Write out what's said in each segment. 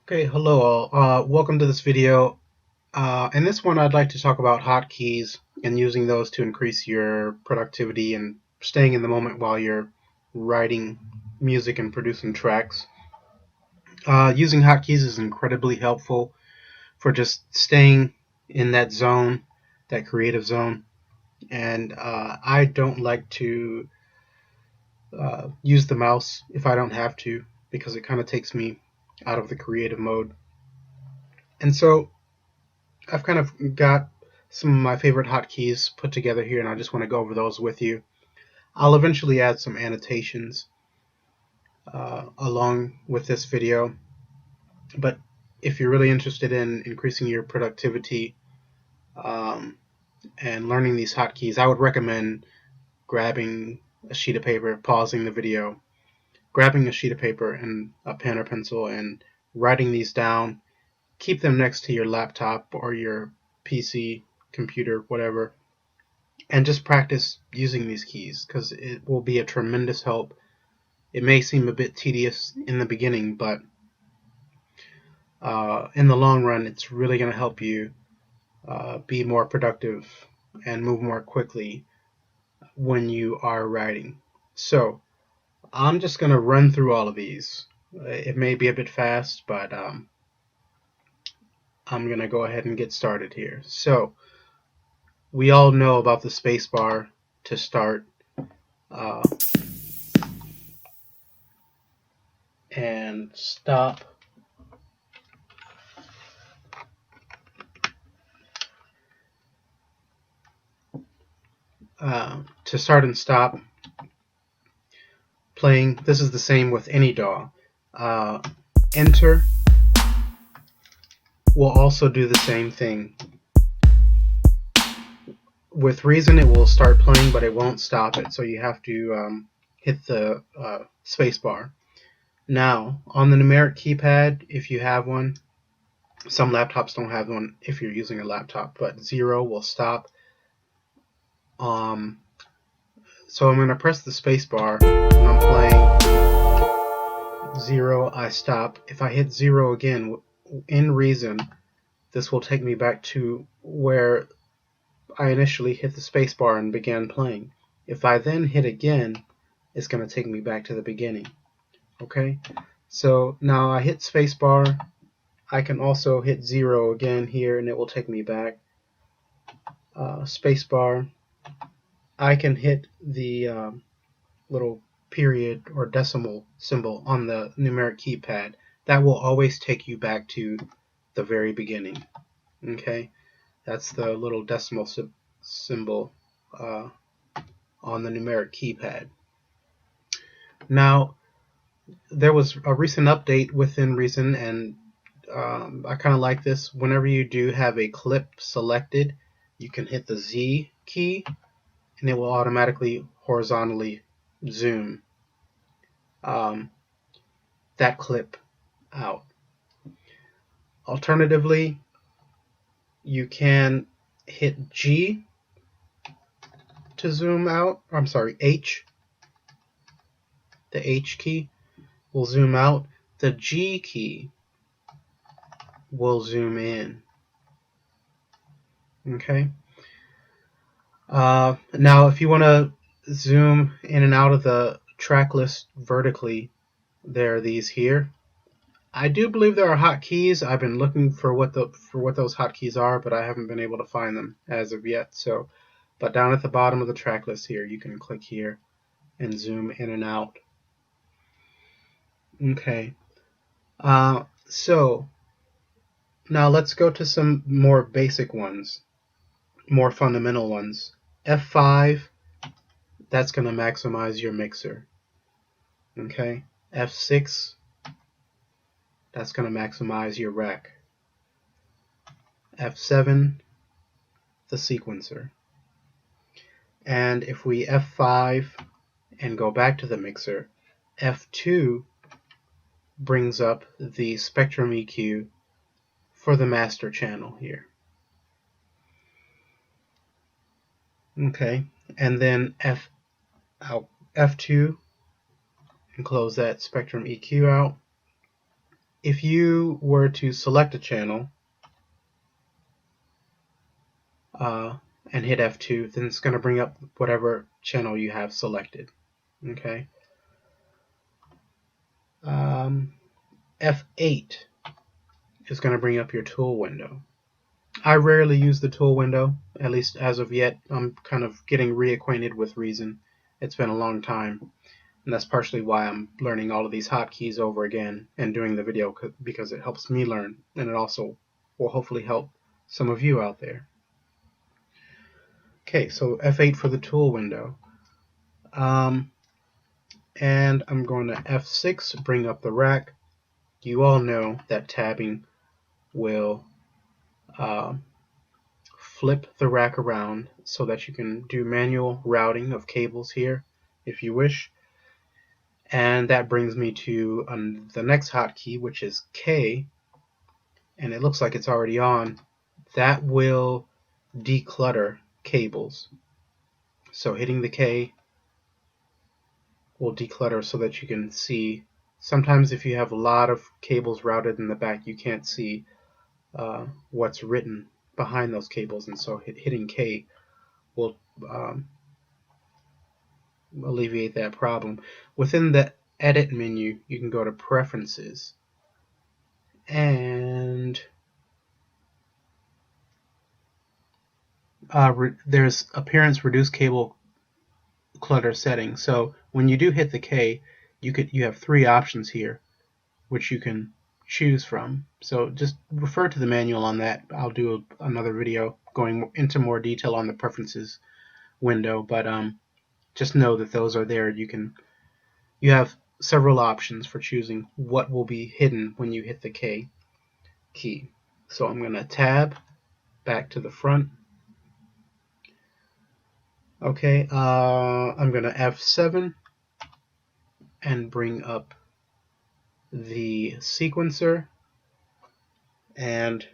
Okay, hello all. Welcome to this video. In this one, I'd like to talk about hotkeys and using those to increase your productivity and staying in the moment while you're writing music and producing tracks. Using hotkeys is incredibly helpful for just staying in that zone, that creative zone. And I don't like to use the mouse if I don't have to because it kind of takes me out of the creative mode. And so I've kind of got some of my favorite hotkeys put together here, and I just want to go over those with you. I'll eventually add some annotations along with this video, but if you're really interested in increasing your productivity um, and learning these hotkeys, I would recommend grabbing a sheet of paper, pausing the video, grabbing a sheet of paper and a pen or pencil, and writing these down. Keep them next to your laptop or your PC, computer, whatever, and just practice using these keys because it will be a tremendous help. It may seem a bit tedious in the beginning, but in the long run, it's really going to help you be more productive and move more quickly when you are writing. So I'm just going to run through all of these. It may be a bit fast, but I'm going to go ahead and get started here. So we all know about the space bar to start uh, and stop. To start and stop playing. This is the same with any DAW. Enter will also do the same thing. With Reason, it will start playing, but it won't stop it, so you have to hit the space bar. Now, on the numeric keypad, if you have one, some laptops don't have one if you're using a laptop, but 0 will stop. So I'm going to press the space bar when I'm playing. 0, I stop. If I hit 0 again, in Reason, this will take me back to where I initially hit the spacebar and began playing. If I then hit again, it's going to take me back to the beginning. Okay? So now I hit spacebar. I can also hit 0 again here and it will take me back. Spacebar. I can hit the little period or decimal symbol on the numeric keypad. That will always take you back to the very beginning. Okay? That's the little decimal symbol on the numeric keypad. Now, there was a recent update within Reason, and I kind of like this. Whenever you do have a clip selected, you can hit the Z key, and it will automatically horizontally zoom that clip out. Alternatively, you can hit G to zoom out. I'm sorry, H. The H key will zoom out. The G key will zoom in. Okay. Now, if you want to zoom in and out of the track list vertically, there are these here. I do believe there are hotkeys. I've been looking for what those hotkeys are, but I haven't been able to find them as of yet. So, but down at the bottom of the track list here, you can click here and zoom in and out. Okay. So now let's go to some more basic ones, more fundamental ones. F5, that's going to maximize your mixer. Okay. F6, that's going to maximize your rec. F7, the sequencer. And if we F5 and go back to the mixer, F2 brings up the spectrum EQ for the master channel here. Okay, and then F2 and close that spectrum EQ out. if you were to select a channel and hit F2, then it's going to bring up whatever channel you have selected. Okay. F8 is going to bring up your tool window. I rarely use the tool window, at least as of yet. I'm kind of getting reacquainted with Reason. It's been a long time, and that's partially why I'm learning all of these hotkeys over again and doing the video, because it helps me learn, and it also will hopefully help some of you out there. Okay, so F8 for the tool window. And I'm going to F6, bring up the rack. You all know that tabbing will flip the rack around so that you can do manual routing of cables here if you wish. And that brings me to the next hotkey, which is K, and it looks like it's already on. That will declutter cables. So hitting the K will declutter so that you can see. Sometimes if you have a lot of cables routed in the back, you can't see what's written behind those cables, and so hitting K will alleviate that problem. Within the edit menu, you can go to preferences, and there's appearance reduce cable clutter settings. So when you do hit the K, you have three options here which you can choose from. So just refer to the manual on that. I'll do another video going into more detail on the preferences window, but just know that those are there. You have several options for choosing what will be hidden when you hit the K key. So I'm going to tab back to the front. Okay, I'm going to F7 and bring up the sequencer, and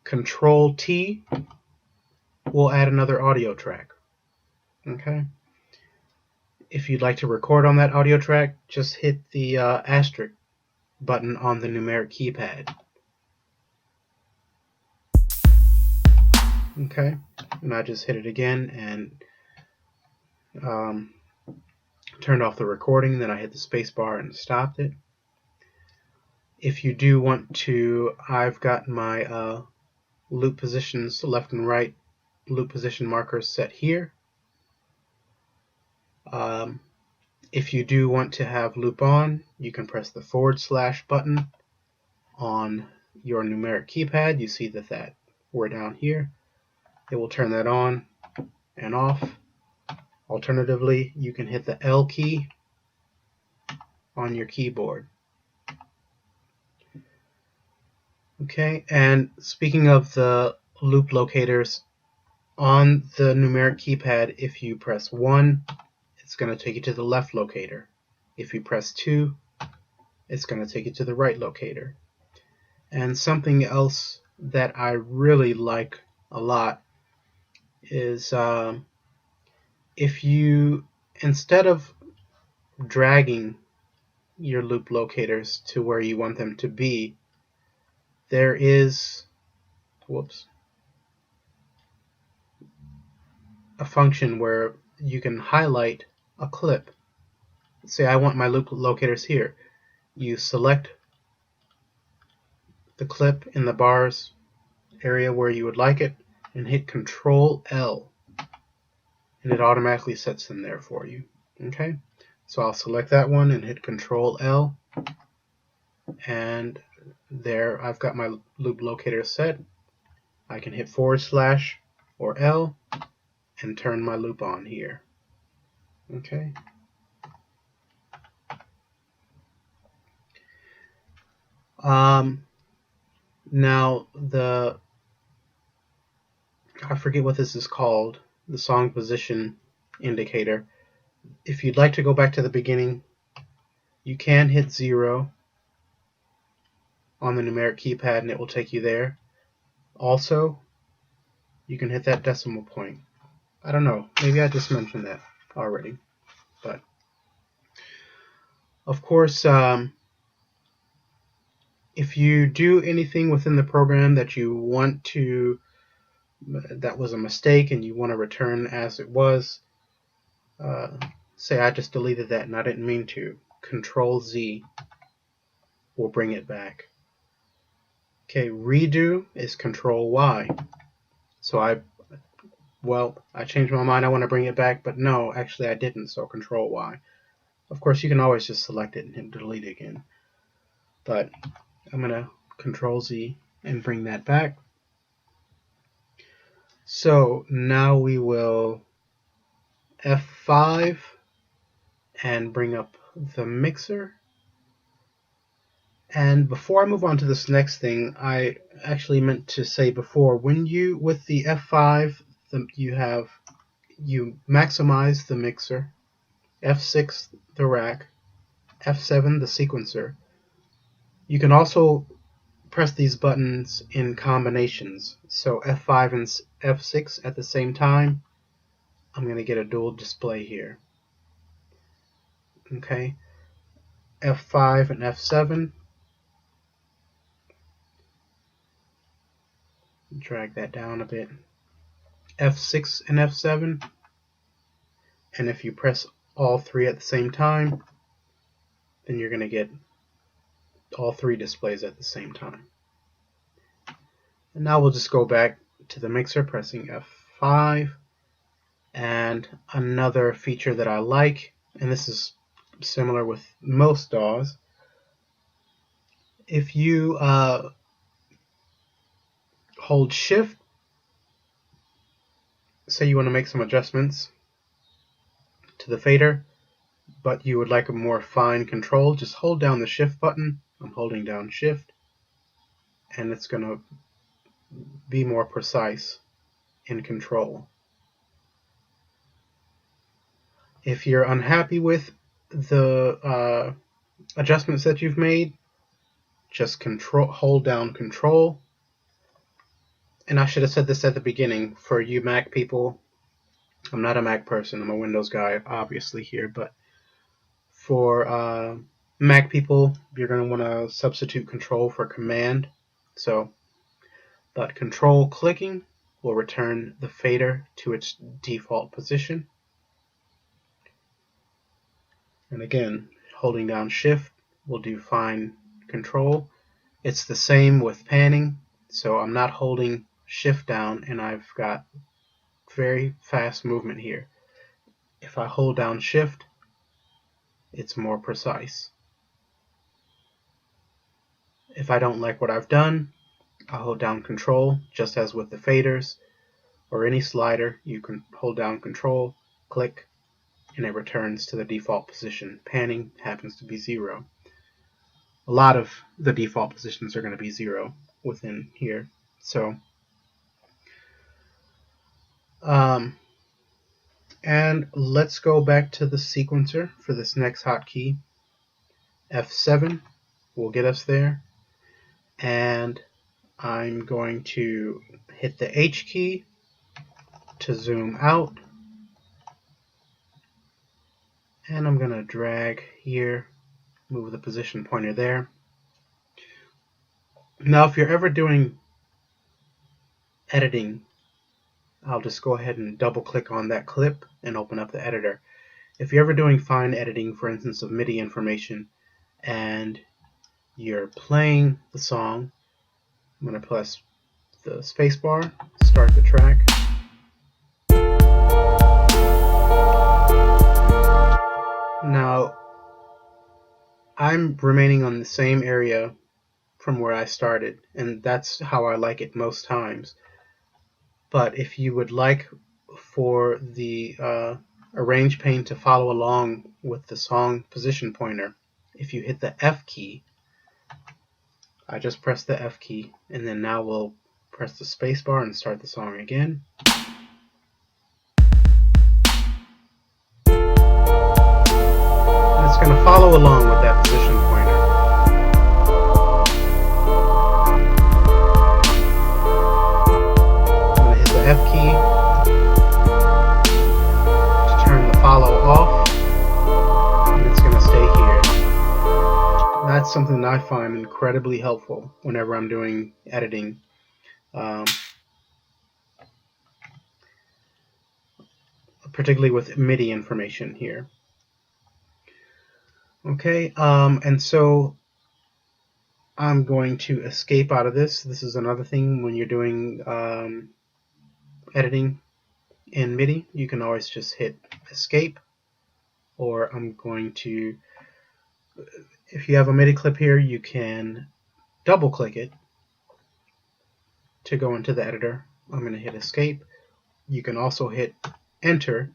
Control T will add another audio track. Okay. If you'd like to record on that audio track, just hit the asterisk button on the numeric keypad. Okay, and I just hit it again and turned off the recording. Then I hit the space bar and stopped it. If you do want to, I've got my loop positions, left and right loop position markers set here. If you do want to have loop on, you can press the / button on your numeric keypad. You see that we're down here. It will turn that on and off. Alternatively, you can hit the L key on your keyboard. Okay, and speaking of the loop locators, on the numeric keypad, if you press 1, it's going to take you to the left locator. If you press 2, it's going to take you to the right locator. And something else that I really like a lot is if you, instead of dragging your loop locators to where you want them to be, there is a function where you can highlight a clip. Say I want my loop locators here. You select the clip in the bars area where you would like it and hit Control L, and it automatically sets them there for you. Okay, so I'll select that one and hit Control L, and there I've got my loop locator set. I can hit / or L and turn my loop on here. Okay. Now I forget what this is called, the song position indicator. If you'd like to go back to the beginning, you can hit 0 on the numeric keypad and it will take you there. Also, you can hit that decimal point. I don't know, maybe I just mentioned that already, but of course If you do anything within the program that you want to, that was a mistake and you want to return as it was, say I just deleted that and I didn't mean to, Control Z will bring it back. Okay, redo is Control Y. So I changed my mind, I want to bring it back, but no, actually I didn't, so Control Y. Of course, you can always just select it and hit delete again. But I'm going to Control Z and bring that back. So now we will F5 and bring up the mixer. And before I move on to this next thing, I actually meant to say before, when you, with the F5, you maximize the mixer, F6 the rack, F7 the sequencer. You can also press these buttons in combinations. So F5 and F6 at the same time. I'm going to get a dual display here. Okay, F5 and F7. Drag that down a bit. F6 and F7. And if you press all three at the same time, then you're going to get all three displays at the same time. And now we'll just go back to the mixer, pressing F5. And another feature that I like, and this is similar with most DAWs, if you hold Shift, say you want to make some adjustments to the fader, but you would like a more fine control, just hold down the Shift button. I'm holding down Shift, and it's going to be more precise in control. If you're unhappy with the adjustments that you've made, just hold down Control. And I should have said this at the beginning, for you Mac people, I'm not a Mac person, I'm a Windows guy obviously here, but for Mac people, you're going to want to substitute Control for Command. But Control clicking will return the fader to its default position. And again, holding down Shift will do fine control. It's the same with panning, so I'm not holding Shift down and I've got very fast movement here. If I hold down Shift, it's more precise. If I don't like what I've done, I'll hold down Control, just as with the faders or any slider. You can hold down Control, click, and it returns to the default position. Panning happens to be 0. A lot of the default positions are going to be 0 within here. So, and let's go back to the sequencer for this next hotkey. F7 will get us there, and I'm going to hit the H key to zoom out, and I'm going to drag here, move the position pointer there. Now if you're ever doing editing, I'll just go ahead and double click on that clip and open up the editor. If you're ever doing fine editing, for instance of MIDI information, and you're playing the song, I'm going to press the spacebar, start the track. Now I'm remaining on the same area from where I started, and that's how I like it most times. But if you would like for the arrange pane to follow along with the song position pointer, if you hit the F key, I just press the F key, and then now we'll press the space bar and start the song again. And it's going to follow along with that position pointer. I'm going to hit the F key to turn the follow off, and it's going to stay here. that's something that I find incredibly helpful whenever I'm doing editing. Particularly with MIDI information here. Okay, and so I'm going to escape out of this. This is another thing when you're doing editing in MIDI. You can always just hit escape, or I'm going to, if you have a MIDI clip here, you can double click it to go into the editor. I'm going to hit escape. You can also hit enter,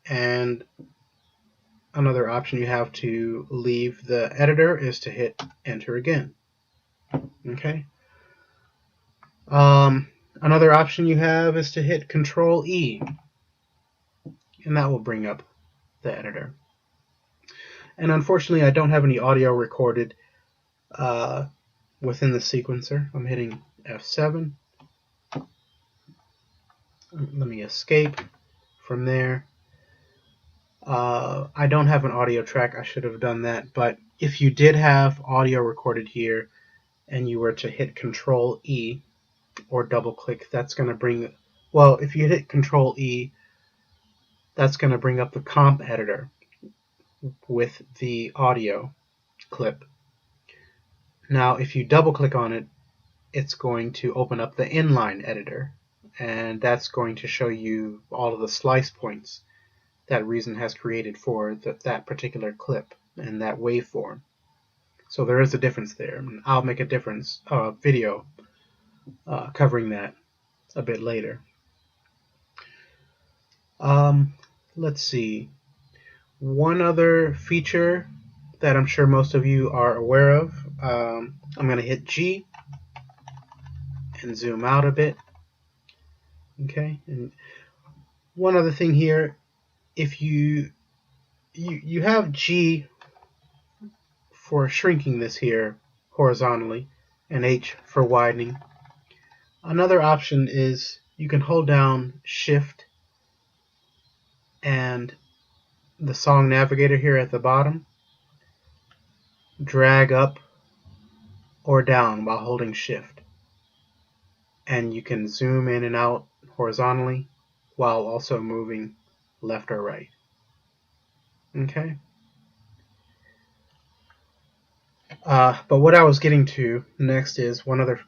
and another option you have to leave the editor is to hit enter again. Okay. Another option you have is to hit Control E, and that will bring up the editor. And unfortunately, I don't have any audio recorded within the sequencer. I'm hitting F7. Let me escape from there. I don't have an audio track. I should have done that. But if you did have audio recorded here and you were to hit Control E or double click, that's going to bring, well, if you hit Control E, that's going to bring up the comp editor with the audio clip. Now, if you double click on it, it's going to open up the inline editor, and that's going to show you all of the slice points that Reason has created for that particular clip and that waveform. So there is a difference there. I'll make a video covering that a bit later. Let's see. One other feature that I'm sure most of you are aware of, I'm going to hit G and zoom out a bit. Okay, and one other thing here, if you have G for shrinking this here horizontally and H for widening. Another option is you can hold down Shift and the song navigator here at the bottom, drag up or down while holding Shift, and you can zoom in and out horizontally while also moving left or right. Okay. But what I was getting to next is one other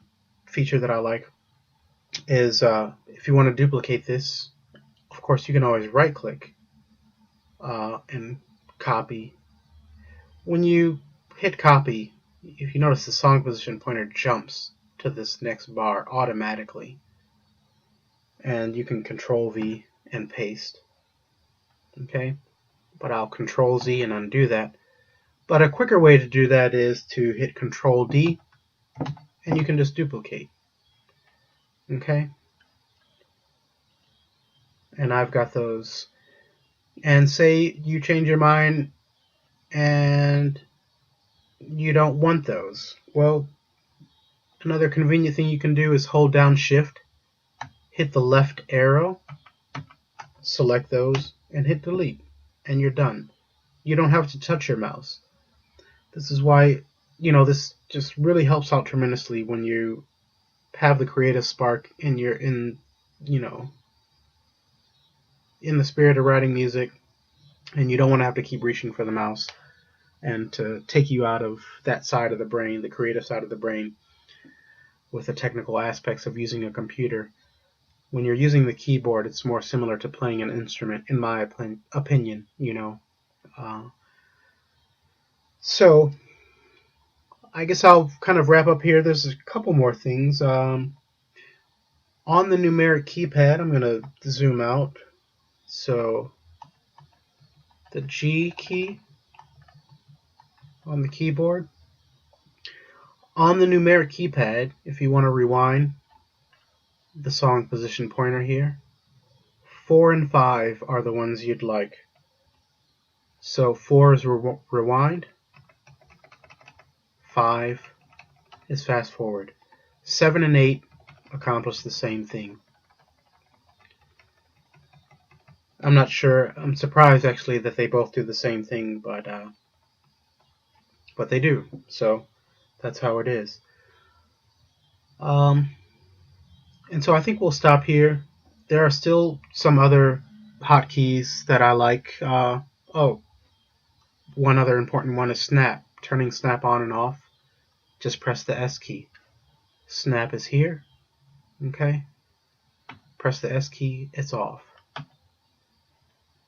feature that I like is if you want to duplicate this, of course you can always right click and copy. When you hit copy, if you notice the song position pointer jumps to this next bar automatically, and you can Control V and paste. Okay, but I'll Control Z and undo that. But a quicker way to do that is to hit Control D and you can just duplicate. Okay, and I've got those. And say you change your mind and you don't want those. Well, another convenient thing you can do is hold down Shift, hit the left arrow, select those, and hit delete, and you're done. You don't have to touch your mouse. This is why, this just really helps out tremendously when you have the creative spark and you're in the spirit of writing music, and you don't want to have to keep reaching for the mouse and to take you out of that side of the brain, the creative side of the brain, with the technical aspects of using a computer. When you're using the keyboard, it's more similar to playing an instrument, in my opinion. So I guess I'll kind of wrap up here. There's a couple more things. On the numeric keypad, I'm going to zoom out. So the G key on the keyboard. On the numeric keypad, if you want to rewind the song position pointer here, 4 and 5 are the ones you'd like. So 4 is rewind, 5 is fast forward. 7 and 8 accomplish the same thing. I'm not sure, I'm surprised actually that they both do the same thing, but but they do. So that's how it is. And so I think we'll stop here. There are still some other hotkeys that I like. One other important one is snap. Turning snap on and off. Just press the S key. Snap is here. Okay. Press the S key, it's off.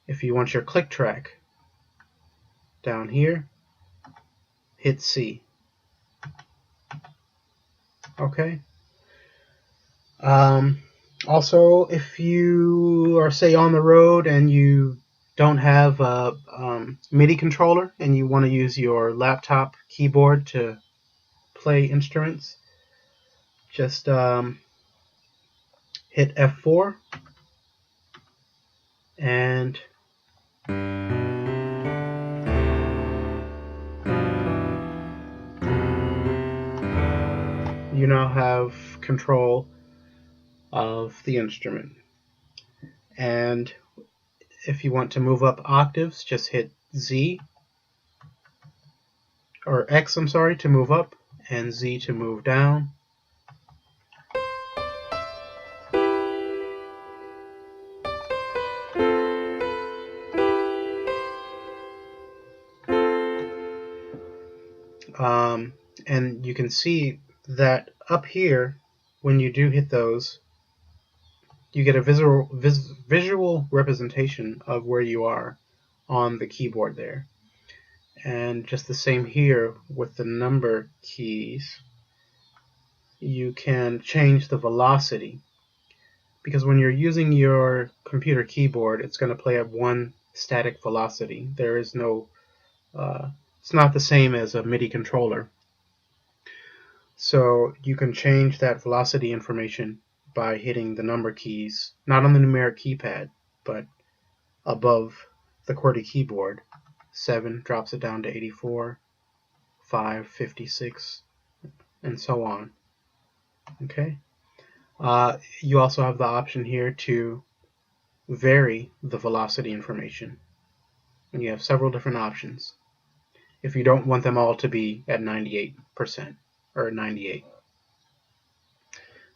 If you want your click track, down here, hit C. Okay. Also, if you are, say, on the road and you don't have a MIDI controller and you want to use your laptop keyboard to play instruments, just hit F4 and you now have control of the instrument. And if you want to move up octaves, just hit Z, or X, I'm sorry, to move up, and Z to move down. And you can see that up here, when you do hit those, you get a visual representation of where you are on the keyboard there. And just the same here with the number keys, you can change the velocity, because when you're using your computer keyboard, it's going to play at one static velocity. There is no it's not the same as a MIDI controller. So you can change that velocity information by hitting the number keys, not on the numeric keypad, but above the QWERTY keyboard. 7 drops it down to 84, 5, 56, and so on. Okay. You also have the option here to vary the velocity information. And you have several different options if you don't want them all to be at 98% or 98.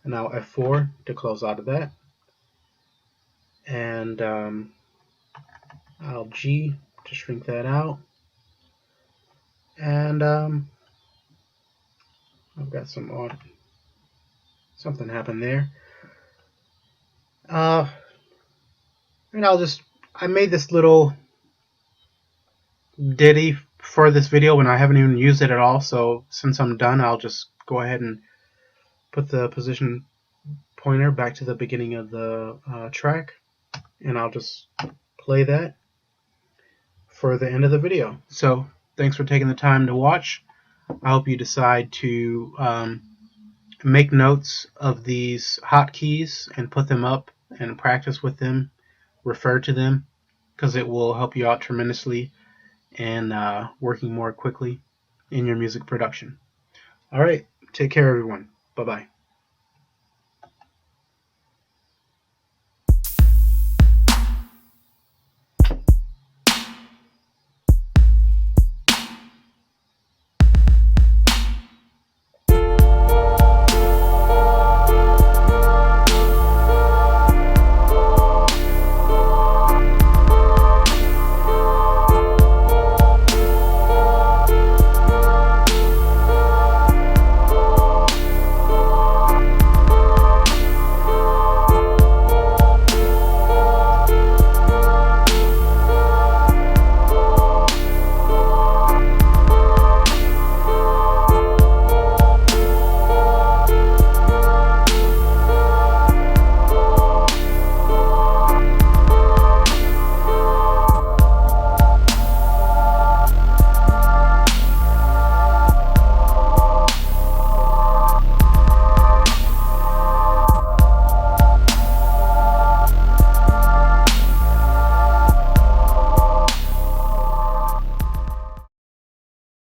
And now F4 to close out of that. And I'll G to shrink that out. And I've got something happened there. And I made this little ditty for this video when I haven't even used it at all, so since I'm done, I'll just go ahead and put the position pointer back to the beginning of the track, and I'll just play that for the end of the video. So thanks for taking the time to watch. I hope you decide to make notes of these hotkeys and put them up and practice with them, refer to them, because it will help you out tremendously in working more quickly in your music production. Alright, take care everyone. Bye-bye.